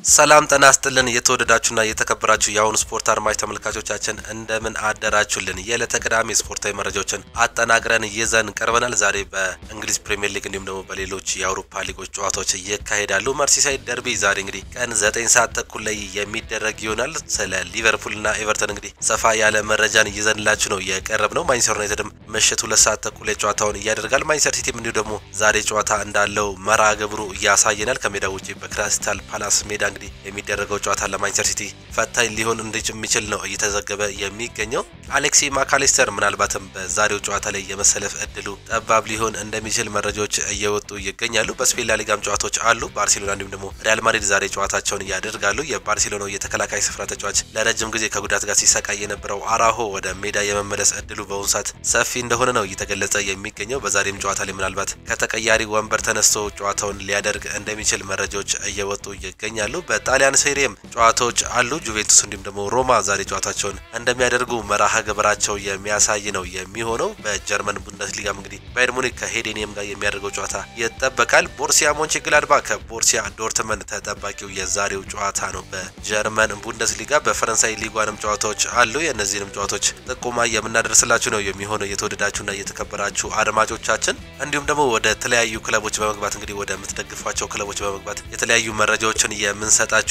ሰላም ጤና ይስጥልን የተወደዳችሁና የተከበራችሁ የአሁኑ ስፖርት አድማጭ ተመልካቾቻችን እንደምን አደራችሁልን። የዕለተ ቅዳሜ ስፖርታዊ መረጃዎችን አጠናቅረን ይዘን ቀርበናል። ዛሬ በእንግሊዝ ፕሪሚየር ሊግ እንዲሁም ደግሞ በሌሎች የአውሮፓ ሊጎች ጨዋታዎች ይካሄዳሉ። መርሲሳይድ ደርቢ ዛሬ እንግዲህ ቀን 9 ሰዓት ተኩል ላይ የሚደረግ ይሆናል። ስለ ሊቨርፑልና ኤቨርተን እንግዲህ ሰፋ ያለ መረጃን ይዘንላችሁ ነው የቀረብነው። ማንቸስተር ዩናይትድም ምሽት 2 ሰዓት ተኩል ላይ ጨዋታውን ያደርጋል። ማንቸስተር ሲቲም እንዲሁ ደግሞ ዛሬ ጨዋታ እንዳለው መርሃ ግብሩ ያሳየናል። ከሜዳው ውጪ በክሪስታል ፓላስ ሜዳ እንግዲህ የሚደረገው ጨዋታ ለማንቸስተር ሲቲ ፈታኝ ሊሆን እንደሚችል ነው እየተዘገበ የሚገኘው። አሌክሲ ማካሊስተር ምናልባትም በዛሬው ጨዋታ ላይ የመሰለፍ እድሉ ጠባብ ሊሆን እንደሚችል መረጃዎች እየወጡ ይገኛሉ። በስፔን ላሊጋም ጨዋታዎች አሉ። ባርሴሎና እንዲሁም ደግሞ ሪያል ማድሪድ ዛሬ ጨዋታቸውን ያደርጋሉ። የባርሴሎናው የተከላካይ ስፍራ ተጫዋች ለረጅም ጊዜ ከጉዳት ጋር ሲሰቃይ የነበረው አራሆ ወደ ሜዳ የመመለስ እድሉ በአሁኑ ሰዓት ሰፊ እንደሆነ ነው እየተገለጸ የሚገኘው። በዛሬም ጨዋታ ላይ ምናልባት ከተቀያሪ ወንበር ተነስቶ ጨዋታውን ሊያደርግ እንደሚችል መረጃዎች እየወጡ ይገኛሉ። በጣሊያን ሴሪየም ጨዋታዎች አሉ። ጁቬንቱስ እንዲሁም ደግሞ ሮማ ዛሬ ጨዋታቸውን እንደሚያደርጉ መርሃ ግብራቸው የሚያሳይ ነው የሚሆነው። በጀርመን ቡንደስሊጋም እንግዲህ ባየር ሙኒክ ከሄዴኒየም ጋር የሚያደርገው ጨዋታ ይጠበቃል። ቦሩሲያ ሞንቸንግላድባ ከቦሩሲያ ዶርትመንድ ተጠባቂው የዛሬው ጨዋታ ነው። በጀርመን ቡንደስሊጋ በፈረንሳይ ሊጓንም ጨዋታዎች አሉ። የእነዚህንም ጨዋታዎች ጥቆማ የምናደርስላችሁ ነው የሚሆነው የተወደዳችሁና የተከበራችሁ አድማጮቻችን። እንዲሁም ደግሞ ወደ ተለያዩ ክለቦች በመግባት እንግዲህ ወደ ምትደግፏቸው ክለቦች በመግባት የተለያዩ መረጃዎችን የምንሰጣችሁ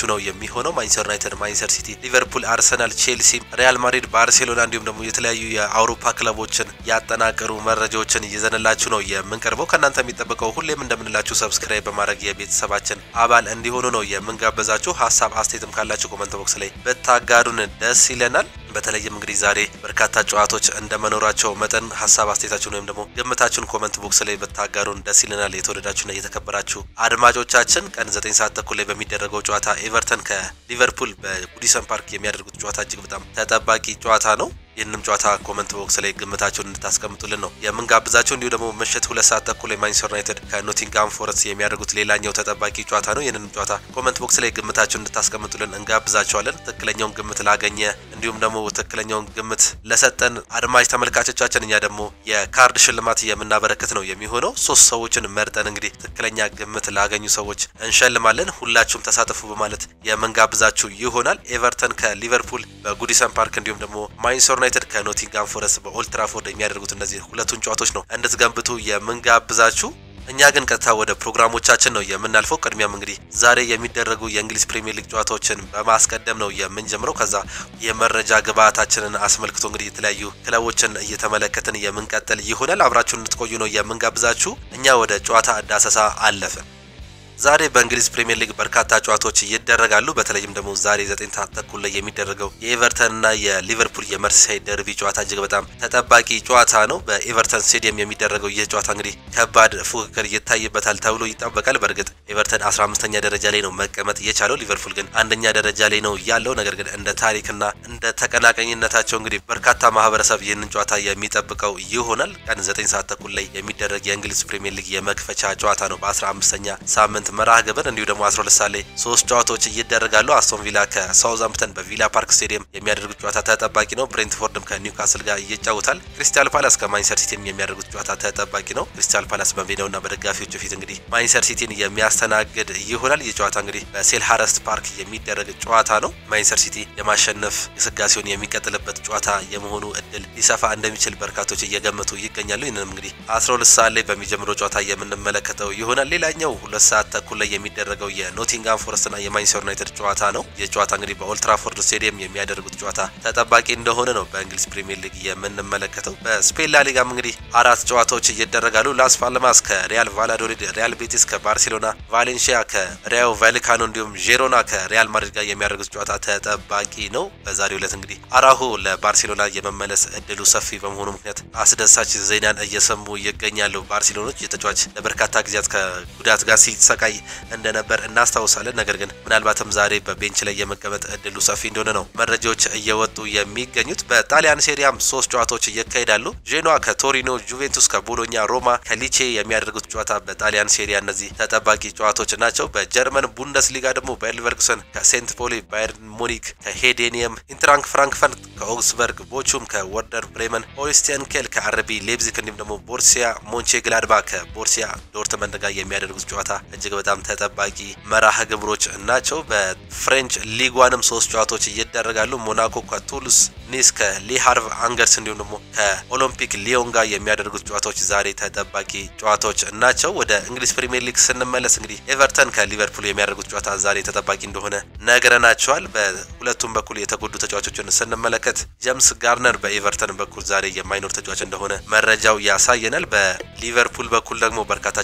ነው የሚሆነው። ማንቸስተር ዩናይትድ፣ ማንቸስተር ሲቲ፣ ሊቨርፑል፣ አርሰናል፣ ቼልሲ፣ ሪያል ማድሪድ፣ ባርሴሎና እንዲሁም ደግሞ የተለያዩ የአውሮፓ ክለቦችን ያጠናቀሩ መረጃዎችን ይዘንላችሁ ነው የምንቀርበው። ከእናንተ የሚጠበቀው ሁሌም እንደምንላችሁ ሰብስክራይብ በማድረግ የቤተሰባችን አባል እንዲሆኑ ነው የምንጋበዛችሁ። ሀሳብ አስተያየትም ካላችሁ ኮሜንት ቦክስ ላይ ብታጋሩን ደስ ይለናል። በተለይም እንግዲህ ዛሬ በርካታ ጨዋታዎች እንደመኖራቸው መጠን ሀሳብ አስተያየታችሁን ወይም ደግሞ ግምታችሁን ኮሜንት ቦክስ ላይ ብታጋሩን ደስ ይለናል። የተወደዳችሁና የተከበራችሁ አድማጮቻችን ቀን 9 ሰዓት ተኩል ላይ በሚደረገው ጨዋታ ኤቨርተን ከሊቨርፑል በጉዲሰን ፓርክ የሚያደርጉት ጨዋታ እጅግ በጣም ተጠባቂ ጨዋታ ነው። ይህንም ጨዋታ ኮሜንት ቦክስ ላይ ግምታችሁን እንድታስቀምጡልን ነው የምንጋብዛችሁ። እንዲሁ ደግሞ ምሽት 2 ሰዓት ተኩል ላይ ማንቸስተር ዩናይትድ ከኖቲንጋም ፎረስት የሚያደርጉት ሌላኛው ተጠባቂ ጨዋታ ነው። ይህንን ጨዋታ ኮሜንት ቦክስ ላይ ግምታችሁን እንድታስቀምጡልን እንጋብዛችኋለን። ትክክለኛውን ግምት ላገኘ እንዲሁም ደግሞ ትክክለኛውን ግምት ለሰጠን አድማጭ ተመልካቾቻችን እኛ ደግሞ የካርድ ሽልማት የምናበረክት ነው የሚሆነው። 3 ሰዎችን መርጠን እንግዲህ ትክክለኛ ግምት ላገኙ ሰዎች እንሸልማለን። ሁላችሁም ተሳተፉ በማለት የምንጋብዛችሁ ይሆናል። ኤቨርተን ከሊቨርፑል በጉዲሰን ፓርክ እንዲሁም ደግሞ ማንቸስተር ዩናይትድ ከኖቲንጋም ፎረስት በኦልድ ትራፎርድ የሚያደርጉት እነዚህ ሁለቱን ጨዋታዎች ነው እንድትገምቱ የምንጋብዛችሁ። እኛ ግን ቀጥታ ወደ ፕሮግራሞቻችን ነው የምናልፈው። ቅድሚያም እንግዲህ ዛሬ የሚደረጉ የእንግሊዝ ፕሪሚየር ሊግ ጨዋታዎችን በማስቀደም ነው የምንጀምረው። ከዛ የመረጃ ግብዓታችንን አስመልክቶ እንግዲህ የተለያዩ ክለቦችን እየተመለከትን የምንቀጥል ይሆናል። አብራችሁን እንድትቆዩ ነው የምንጋብዛችሁ። እኛ ወደ ጨዋታ ዳሰሳ አለፍን። ዛሬ በእንግሊዝ ፕሪሚየር ሊግ በርካታ ጨዋታዎች ይደረጋሉ። በተለይም ደግሞ ዛሬ 9 ሰዓት ተኩል ላይ የሚደረገው የኤቨርተንና የሊቨርፑል የመርሲሳይድ ደርቢ ጨዋታ እጅግ በጣም ተጠባቂ ጨዋታ ነው። በኤቨርተን ስቴዲየም የሚደረገው ይህ ጨዋታ እንግዲህ ከባድ ፉክክር ይታይበታል ተብሎ ይጠበቃል። በእርግጥ ኤቨርተን 15ኛ ደረጃ ላይ ነው መቀመጥ የቻለው፣ ሊቨርፑል ግን 1ኛ ደረጃ ላይ ነው ያለው። ነገር ግን እንደ ታሪክና እንደ ተቀናቃኝነታቸው እንግዲህ በርካታ ማህበረሰብ ይህንን ጨዋታ የሚጠብቀው ይሆናል። ቀን 9 ሰዓት ተኩል ላይ የሚደረግ የእንግሊዝ ፕሪሚየር ሊግ የመክፈቻ ጨዋታ ነው በ15ኛ ሳምንት መርሃ ግብር። እንዲሁ ደግሞ 12 ሰዓት ላይ 3 ጨዋታዎች ይደረጋሉ። አስቶን ቪላ ከሳውዛምፕተን በቪላ ፓርክ ስቴዲየም የሚያደርጉት ጨዋታ ተጠባቂ ነው። ብሬንትፎርድም ከኒውካስል ጋር ይጫወታል። ክሪስታል ፓላስ ከማንቸስተር ሲቲም የሚያደርጉት ጨዋታ ተጠባቂ ነው። ክሪስታል ፓላስ በሜዳውና በደጋፊዎቹ ፊት እንግዲህ ማንቸስተር ሲቲን የሚያስተናግድ ይሆናል። ይህ ጨዋታ እንግዲህ በሴልሃርስት ፓርክ የሚደረግ ጨዋታ ነው። ማንቸስተር ሲቲ የማሸነፍ ግስጋሴውን የሚቀጥልበት ጨዋታ የመሆኑ እድል ሊሰፋ እንደሚችል በርካቶች እየገመቱ ይገኛሉ። ይህንንም እንግዲህ 12 ሰዓት ላይ በሚጀምረው ጨዋታ የምንመለከተው ይሆናል። ሌላኛው 2 ሰዓት ተኩል ላይ የሚደረገው የኖቲንጋም ፎረስትና የማንቸስተር ዩናይትድ ጨዋታ ነው። የጨዋታ እንግዲህ በኦልድ ትራፎርድ ስቴዲየም የሚያደርጉት ጨዋታ ተጠባቂ እንደሆነ ነው በእንግሊዝ ፕሪሚየር ሊግ የምንመለከተው። በስፔን ላሊጋም እንግዲህ 4 ጨዋታዎች ይደረጋሉ። ላስ ፓልማስ ከሪያል ቫላዶሊድ፣ ሪያል ቤቲስ ከባርሴሎና፣ ቫሌንሺያ ከሪያዮ ቫልካኖ እንዲሁም ጄሮና ከሪያል ማድሪድ ጋር የሚያደርጉት ጨዋታ ተጠባቂ ነው። በዛሬው ዕለት እንግዲህ አራሆ ለባርሴሎና የመመለስ እድሉ ሰፊ በመሆኑ ምክንያት አስደሳች ዜናን እየሰሙ ይገኛሉ። ባርሴሎናዎች የተጫዋች ለበርካታ ጊዜያት ከጉዳት ጋር ሲሰቃይ እንደነበር እናስታውሳለን። ነገር ግን ምናልባትም ዛሬ በቤንች ላይ የመቀመጥ እድሉ ሰፊ እንደሆነ ነው መረጃዎች እየወጡ የሚገኙት። በጣሊያን ሴሪያም 3 ጨዋታዎች ይካሄዳሉ። ጄኖዋ ከቶሪኖ፣ ጁቬንቱስ ከቦሎኛ፣ ሮማ ከሊቼ የሚያደርጉት ጨዋታ በጣሊያን ሴሪያ እነዚህ ተጠባቂ ጨዋታዎች ናቸው። በጀርመን ቡንደስሊጋ ደግሞ ባየር ሌቨርኩሰን ከሴንት ፖሊ፣ ባየር ሙኒክ ከሄዴኒየም፣ ኢንትራንክ ፍራንክፈርት ከኦግስበርግ፣ ቦቹም ከወርደር ብሬመን፣ ሆልስቲያን ኬል ከአርቢ ሌፕዚግ እንዲሁም ደግሞ ቦሩሲያ ሞንቼንግላድባ ከቦሩሲያ ዶርትመንድ ጋር የሚያደርጉት ጨዋታ እጅግ እጅግ በጣም ተጠባቂ መራህ ግብሮች ናቸው። በፍሬንች ሊግ 1ም 3 ጨዋታዎች ይደረጋሉ። ሞናኮ ከቱሉስ፣ ኒስ ከሊሃርቭ አንገርስ እንዲሁም ደግሞ ከኦሎምፒክ ሊዮን ጋር የሚያደርጉት ጨዋታዎች ዛሬ ተጠባቂ ጨዋታዎች ናቸው። ወደ እንግሊዝ ፕሪሚየር ሊግ ስንመለስ እንግዲህ ኤቨርተን ከሊቨርፑል የሚያደርጉት ጨዋታ ዛሬ ተጠባቂ እንደሆነ ነግረናቸዋል። በሁለቱም በኩል የተጎዱ ተጫዋቾችን ስንመለከት ጄምስ ጋርነር በኤቨርተን በኩል ዛሬ የማይኖር ተጫዋች እንደሆነ መረጃው ያሳየናል። በሊቨርፑል በኩል ደግሞ በርካታ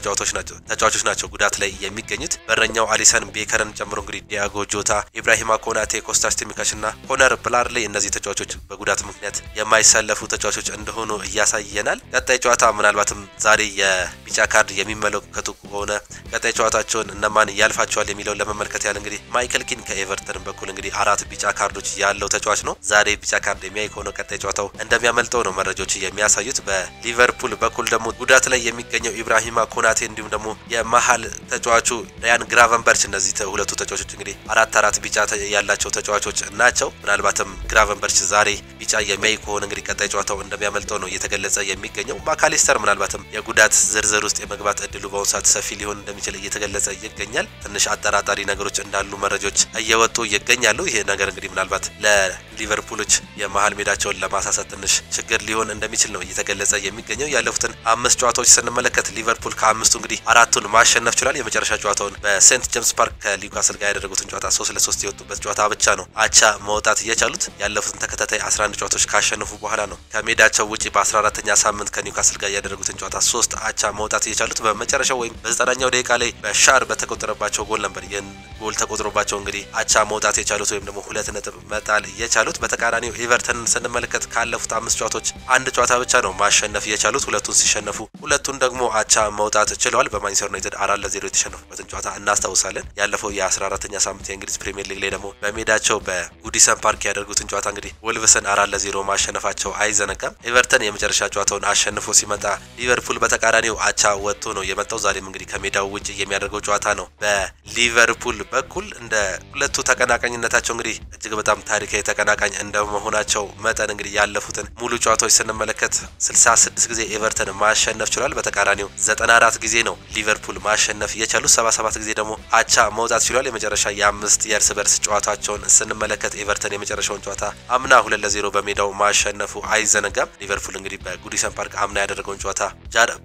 ተጫዋቾች ናቸው ጉዳት ላይ የሚገኙት። በረኛው አሊሰን ቤከርን ጨምሮ እንግዲህ ዲያጎ ጆታ፣ ኢብራሂማ ኮናቴ፣ ኮስታስ ቲሚካሽ እና ኮነር ብላርሌ እነዚህ ተጫዋቾች በጉዳት ምክንያት የማይሰለፉ ተጫዋቾች እንደሆኑ ያሳየናል። ቀጣይ ጨዋታ ምናልባትም ዛሬ የቢጫ ካርድ የሚመለከቱ ከሆነ ቀጣይ ጨዋታቸውን እነማን ያልፋቸዋል የሚለውን ለመመልከት ያህል እንግዲህ ማይክል ኪን ከኤቨርተን በኩል እንግዲህ 4 ቢጫ ካርዶች ያለው ተጫዋች ነው። ዛሬ ቢጫ ካርድ የሚያይ ከሆነ ቀጣይ ጨዋታው እንደሚያመልጠው ነው መረጃዎች የሚያሳዩት። በሊቨርፑል በኩል ደግሞ ጉዳት ላይ የሚገኘው ኢብራሂማ ኮናቴ እንዲሁም ደግሞ የመሃል ተጫዋቹ ራያን ግራቨንበርች እነዚህ ሁለቱ ተጫዋቾች እንግዲህ 4 ቢጫ ያላቸው ተጫዋቾች ናቸው። ምናልባትም ግራቨንበርች ዛሬ ቢጫ የሚያይ ከሆነ እንግዲህ ቀጣይ ጨዋታው እንደሚያመልጠው ነው እየተገለጸ የሚገኘው። ማካሊስተር ምናልባትም የጉዳት ዝርዝር ውስጥ የመግባት እድሉ በአሁኑ ሰዓት ሰፊ ሊሆን እንደሚችል እየተገለጸ ይገኛል። ትንሽ አጠራጣሪ ነገሮች እንዳሉ መረጃዎች እየወጡ ይገኛሉ። ይሄ ነገር እንግዲህ ምናልባት ለሊቨርፑሎች የመሃል ሜዳቸውን ለማሳሳት ትንሽ ችግር ሊሆን እንደሚችል ነው እየተገለጸ የሚገኘው። ያለፉትን 5 ጨዋታዎች ስንመለከት ሊቨርፑል ከ5ቱ እንግዲህ 4ቱን ማሸነፍ ችሏል። የመጨረሻ ጨዋታውን በሴንት ጄምስ ፓርክ ከኒውካስል ጋር ያደረጉትን ጨዋታ 3-3 የወጡበት ጨዋታ ብቻ ነው አቻ መውጣት የቻሉት። ያለፉትን ተከታታይ 11 ጨዋታዎች ካሸነፉ በኋላ ነው ከሜዳቸው ውጪ በ14ኛ ሳምንት ከኒውካስል ጋር ያደረጉትን ጨዋታ 3 አቻ መውጣት የቻሉት። በመጨረሻው ወይም በ9ኛው ደቂቃ ላይ በሻር በተቆጠረባቸው ጎል ነበር ይህን ጎል ተቆጥሮባቸው እንግዲህ አቻ መውጣት የቻሉት ወይም ደግሞ 2 ነጥብ መጣል የቻሉት። በተቃራኒው ኤቨርተን ስንመለከት ካለፉት 5 ጨዋታዎች አንድ ጨዋታ ብቻ ነው ማሸነፍ የቻሉት። ሁለቱን ሲሸነፉ ሁለቱን ደግሞ አቻ መውጣት ችለዋል። በማንቸስተር ዩናይትድ 4-0 የተሸነፉበትን ጨዋታ እናስታውሳለን። ያለፈው የ14ኛ ሳምንት የእንግሊዝ ፕሪሚየር ሊግ ላይ ደግሞ በሜዳቸው በጉዲሰን ፓርክ ያደርጉትን ጨዋታ እንግዲህ ወልቭስን 4-0 ማሸነፋቸው አይዘነጋም። ኤቨርተን የመጨረሻ ጨዋታውን አሸንፎ ሲመጣ ሊቨርፑል በተቃራኒው አቻ ወጥቶ ነው የመጣው። ዛሬም እንግዲህ ከሜዳው ውጭ የሚያደርገው ጨዋታ ነው። በሊቨርፑል በኩል እንደ ሁለቱ ተቀናቃኝነታቸው እንግዲህ እጅግ በጣም ታሪካዊ ተቀናቃኝ እንደመሆናቸው መጠን እንግዲህ ያለፉትን ሙሉ ጨዋታዎች ስንመለከት 66 ጊዜ ኤቨርተን ማሸነፍ ችሏል። በተቃራኒው 94 ጊዜ ነው ሊቨርፑል ማሸነፍ የቻሉት። 77 ጊዜ ደግሞ አቻ መውጣት ችሏል። የመጨረሻ የ5 የእርስ በርስ ጨዋታቸውን ስንመለከት ኤቨርተን የመጨረሻውን ጨዋታ አምና 2-0 በሜዳው ማሸነፉ አይዘነጋም። ሊቨርፑል እንግዲህ በጉዲሰን ፓርክ አምና ያደረገውን ጨዋታ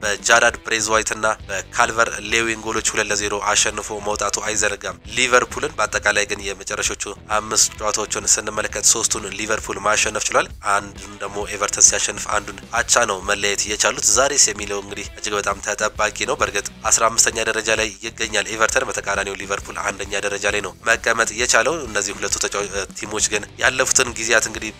በጃራድ ብሬዝዋይት እና በካልቨር ሌዊን ጎሎች 2-0 አሸንፎ መውጣቱ አይዘነጋም ሊቨርፑልን። በአጠቃላይ ግን የመጨረሻዎቹ 5 ጨዋታዎችን ስንመለከት 3ቱን ሊቨርፑል ማሸነፍ ችሏል። አንዱን ደግሞ ኤቨርተን ሲያሸንፍ አንዱን አቻ ነው መለየት የቻሉት። ዛሬስ የሚለው እንግዲህ እጅግ በጣም ተጠባቂ ነው። በእርግጥ 15ኛ ደረጃ ላይ ይገኛል ኤቨርተን። በተቃራኒው ሊቨርፑል 1ኛ ደረጃ ላይ ነው መቀመጥ የቻለው። እነዚህ ሁለቱ ቲሞች ግን ያለፉትን ጊዜያት እንግዲህ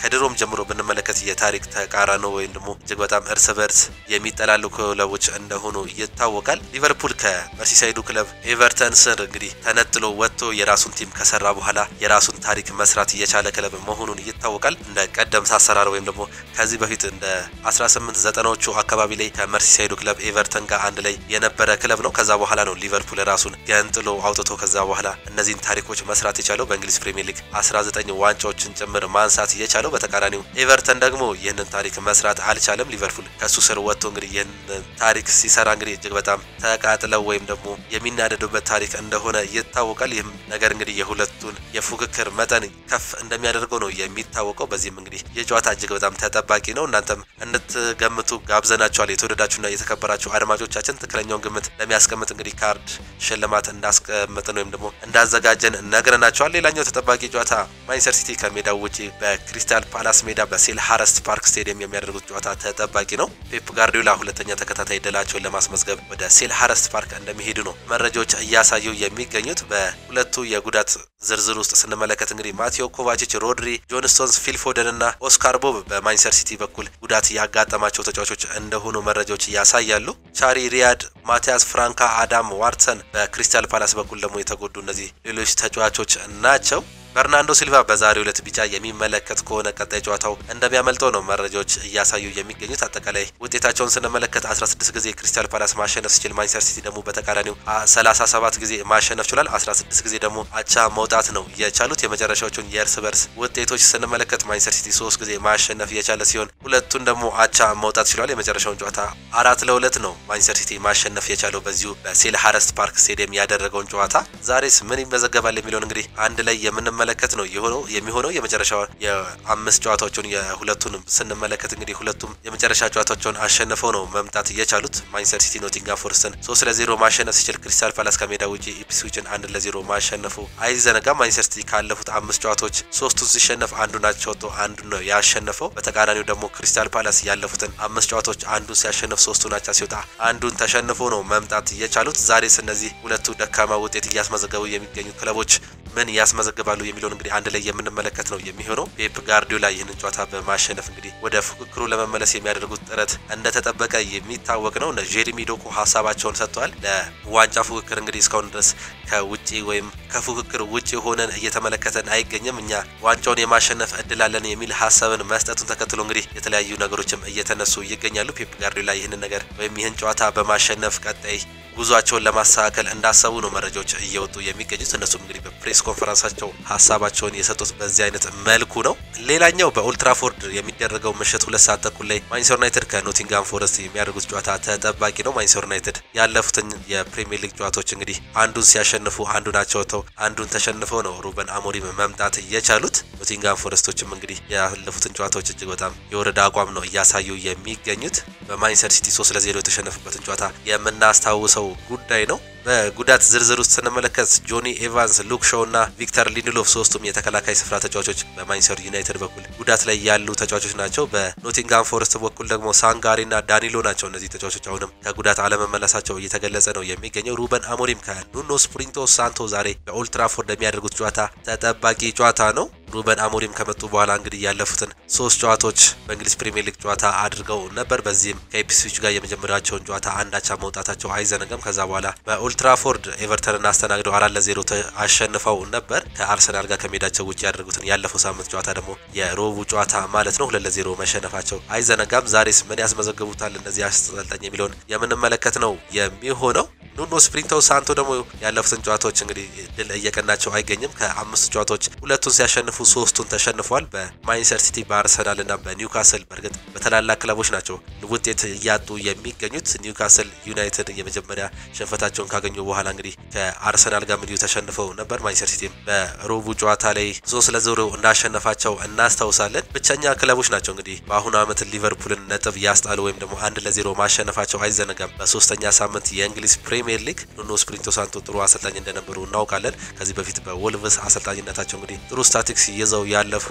ከድሮም ጀምሮ ብንመለከት የታሪክ ተቃራኒ ወይም ደግሞ እጅግ በጣም እርስ በርስ የሚጠላሉ ክለቦች እንደሆኑ ይታወቃል። ሊቨርፑል ከመርሲሳይዱ ክለብ ኤቨርተን ስር እንግዲህ ተነጥሎ ወጥቶ የራሱን ቲም ከሰራ በኋላ የራሱን ታሪክ መስራት የቻለ ክለብ መሆኑን ይታወቃል። እንደ ቀደምት አሰራር ወይም ደግሞ ከዚህ በፊት እንደ 1890ዎቹ አካባቢ ላይ ከመርሲሳይዱ ክለብ ኤቨርተን ጋር አንድ ላይ የነበረ ክለብ ነው። ከዛ በኋላ ነው ሊቨርፑል ራሱን ገንጥሎ አውጥቶ ከዛ በኋላ እነዚህን ታሪኮች መስራት የቻለው። በእንግሊዝ ፕሪሚየር ሊግ 19 ዋንጫዎችን ጭምር ማንሳት የቻለው። በተቃራኒው ኤቨርተን ደግሞ ይህንን ታሪክ መስራት አልቻለም። ሊቨርፑል ከሱ ስር ወጥቶ እንግዲህ ይህንን ታሪክ ሲሰራ እንግዲህ እጅግ በጣም ተቃጥለው ወይም ደግሞ የሚናደዱበት ታሪክ እንደሆነ ይታወቃል። ይህም ነገር እንግዲህ የሁለቱን የፉክክር መጠን ከፍ እንደሚያደርገው ነው የሚታወቀው። በዚህም እንግዲህ የጨዋታ እጅግ በጣም ተጠባቂ ነው። እናንተም እንድትገምቱ ጋብዘናችኋል። የተወደዳችሁና የተከበራችሁ አድማጮቻችን ትክክለኛውን ግምት ለሚያስቀምጥ እንግዲህ ካርድ ሽልማት እንዳስቀምጥን ወይም ደግሞ እንዳዘጋጀን ነግረናችኋል። ሌላኛው ተጠባቂ ጨዋታ ማንቸስተር ሲቲ ከሜዳው ውጪ በክሪስታል ፓላስ ሜዳ በሴልሃርስት ፓርክ ስቴዲየም የሚያደርጉት ጨዋታ ተጠባቂ ነው። ፔፕ ጋርዲዮላ ሁለተኛ ተከታታይ ድላቸውን ለማስመዝገብ ወደ ሴልሃርስት ፓርክ እንደሚሄዱ ነው መረጃዎች እያሳዩ የሚገኙት። በሁለቱ የጉዳት ዝርዝር ውስጥ ስንመለከት እንግዲህ ማቴዮ ኮቫቺች፣ ሮድሪ፣ ጆን ስቶንስ፣ ፊል ፎደን እና ኦስካር ቦብ በማንቸስተር ሲቲ በኩል ጉዳት ያጋጠማቸው ተጫዋቾች እንደሆኑ መረጃዎች ያሳያሉ። ቻሪ ሪያድ፣ ማቲያስ ፍራንካ፣ አዳም ዋርተን በክሪስታል ፓላስ በኩል ደግሞ የተጎዱ እነዚህ ሌሎች ተጫዋቾች ናቸው። በርናንዶ ሲልቫ በዛሬው ዕለት ቢጫ የሚመለከት ከሆነ ቀጣይ ጨዋታው እንደሚያመልጠው ነው መረጃዎች እያሳዩ የሚገኙት። አጠቃላይ ውጤታቸውን ስንመለከት 16 ጊዜ ክሪስታል ፓላስ ማሸነፍ ሲችል ማንቸስተር ሲቲ ደግሞ በተቃራኒው 37 ጊዜ ማሸነፍ ችሏል። 16 ጊዜ ደግሞ አቻ መውጣት ነው የቻሉት። የመጨረሻዎቹን የእርስ በርስ ውጤቶች ስንመለከት ማንቸስተር ሲቲ 3 ጊዜ ማሸነፍ የቻለ ሲሆን ሁለቱን ደግሞ አቻ መውጣት ችሏል። የመጨረሻውን ጨዋታ 4-2 ነው ማንቸስተር ሲቲ ማሸነፍ የቻለው በዚሁ በሴልሃርስት ፓርክ ስቴዲየም ያደረገውን ጨዋታ። ዛሬስ ምን ይመዘገባል የሚለውን እንግዲህ አንድ ላይ የምንመለከት ነው የሚሆነው። የመጨረሻው የአምስት ጨዋታዎችን የሁለቱንም ስንመለከት እንግዲህ ሁለቱም የመጨረሻ ጨዋታቸውን አሸንፈው ነው መምጣት የቻሉት። ማንቸስተር ሲቲ ኖቲንጋም ፎረስትን 3-0 ማሸነፍ ሲችል ክሪስታል ፓላስ ከሜዳ ውጪ ኢፕስዊችን 1-0 ማሸነፉ አይዘነጋም። ማንቸስተር ሲቲ ካለፉት 5 ጨዋታዎች 3ቱን ሲሸነፍ አንዱን አቻውቶ አንዱን ነው ያሸነፈው። በተቃራኒው ደግሞ ክሪስታል ፓላስ ያለፉትን 5 ጨዋታዎች አንዱን ሲያሸንፍ 3ቱን አቻ ሲወጣ አንዱን ተሸንፎ ነው መምጣት የቻሉት። ዛሬስ እነዚህ ሁለቱ ደካማ ውጤት እያስመዘገቡ የሚገኙ ክለቦች ምን ያስመዘግባሉ የሚለውን እንግዲህ አንድ ላይ የምንመለከት ነው የሚሆነው። ፔፕ ጋርዲዮላ ይህንን ጨዋታ በማሸነፍ እንግዲህ ወደ ፉክክሩ ለመመለስ የሚያደርጉት ጥረት እንደተጠበቀ የሚታወቅ ነው። ጄሬሚ ዶኩ ሀሳባቸውን ሰጥተዋል። ለዋንጫ ፉክክር እንግዲህ እስካሁን ድረስ ከውጪ ወይም ከፉክክር ውጪ ሆነን እየተመለከተን አይገኝም፣ እኛ ዋንጫውን የማሸነፍ እድል አለን የሚል ሀሳብን መስጠቱን ተከትሎ እንግዲህ የተለያዩ ነገሮችም እየተነሱ ይገኛሉ። ፔፕ ጋርዲዮላ ይህንን ነገር ወይም ይህን ጨዋታ በማሸነፍ ቀጣይ ጉዟቸውን ለማስተካከል እንዳሰቡ ነው መረጃዎች እየወጡ የሚገኙት። እነሱም እንግዲህ በፕሬስ ኮንፈረንሳቸው ሀሳባቸውን የሰጡት በዚህ አይነት መልኩ ነው። ሌላኛው በኦልትራፎርድ የሚደረገው ምሽት 2 ሰዓት ተኩል ላይ ማንቸስተር ዩናይትድ ከኖቲንጋም ፎረስት የሚያደርጉት ጨዋታ ተጠባቂ ነው። ማንቸስተር ዩናይትድ ያለፉትን የፕሪሚየር ሊግ ጨዋታዎች እንግዲህ አንዱን ሲያሸንፉ አንዱን አቻውተው አንዱን ተሸንፈው ነው ሩበን አሞሪም መምጣት የቻሉት። ኖቲንጋም ፎረስቶችም እንግዲህ ያለፉትን ጨዋታዎች እጅግ በጣም የወረደ አቋም ነው እያሳዩ የሚገኙት። በማንቸስተር ሲቲ 3-0 የተሸነፉበትን ጨዋታ የምናስታውሰው ጉዳይ ነው። በጉዳት ዝርዝር ውስጥ ስንመለከት ጆኒ ኤቫንስ፣ ሉክ ሾው እና ቪክተር ሊንድሎፍ ሶስቱም የተከላካይ ስፍራ ተጫዋቾች በማንቸስተር ዩናይትድ በኩል ጉዳት ላይ ያሉ ተጫዋቾች ናቸው። በኖቲንጋም ፎረስት በኩል ደግሞ ሳንጋሪ እና ዳኒሎ ናቸው። እነዚህ ተጫዋቾች አሁንም ከጉዳት አለመመለሳቸው እየተገለጸ ነው የሚገኘው። ሩበን አሞሪም ከኑኖ ስፕሪንቶ ሳንቶ ዛሬ በኦልትራፎርድ የሚያደርጉት ጨዋታ ተጠባቂ ጨዋታ ነው። ሩበን አሞሪም ከመጡ በኋላ እንግዲህ ያለፉትን 3 ጨዋታዎች በእንግሊዝ ፕሪሚየር ሊግ ጨዋታ አድርገው ነበር። በዚህም ከኢፕስዊች ጋር የመጀመሪያቸውን ጨዋታ አንዳቻ መውጣታቸው አይዘነጋም። ከዛ በኋላ በኦልትራፎርድ ኤቨርተንን አስተናግደው 4-0 አሸንፈው ነበር። ከአርሰናል ጋር ከሜዳቸው ውጭ ያደረጉትን ያለፈው ሳምንት ጨዋታ ደግሞ የሮቡ ጨዋታ ማለት ነው 2-0 መሸነፋቸው አይዘነጋም። ዛሬስ ምን ያስመዘግቡታል እነዚህ አሰልጣኝ የሚለውን የምንመለከት ነው የሚሆነው። ኑኖ ስፕሪንቶ ሳንቶ ደግሞ ያለፉትን ጨዋታዎች እንግዲህ ድል እየቀናቸው አይገኝም። ከ5 ጨዋታዎች 2ቱን ሲያሸንፉ 3ቱን ተሸንፈዋል። በማንቸስተር ሲቲ፣ በአርሰናል እና በኒውካስል በእርግጥ በተላላቅ ክለቦች ናቸው ውጤት እያጡ የሚገኙት። ኒውካስል ዩናይትድ የመጀመሪያ ሽንፈታቸውን ካገኙ በኋላ እንግዲህ ከአርሰናል ጋር እንዲሁ ተሸንፈው ነበር። ማንቸስተር ሲቲም በሮቡ ጨዋታ ላይ 3-0 እንዳሸነፋቸው እናስታውሳለን። ብቸኛ ክለቦች ናቸው እንግዲህ በአሁኑ ዓመት ሊቨርፑልን ነጥብ ያስጣሉ ወይም ደግሞ 1-0 ማሸነፋቸው አይዘነጋም። በ3ኛ ሳምንት የእንግሊዝ ፕሪሚየር ሊግ ኑኖ ስፕሪንቶ ሳንቶ ጥሩ አሰልጣኝ እንደነበሩ እናውቃለን። ከዚህ በፊት በወልቭስ አሰልጣኝነታቸው እንግዲህ ጥሩ ስታቲክስ ይዘው ያለፉ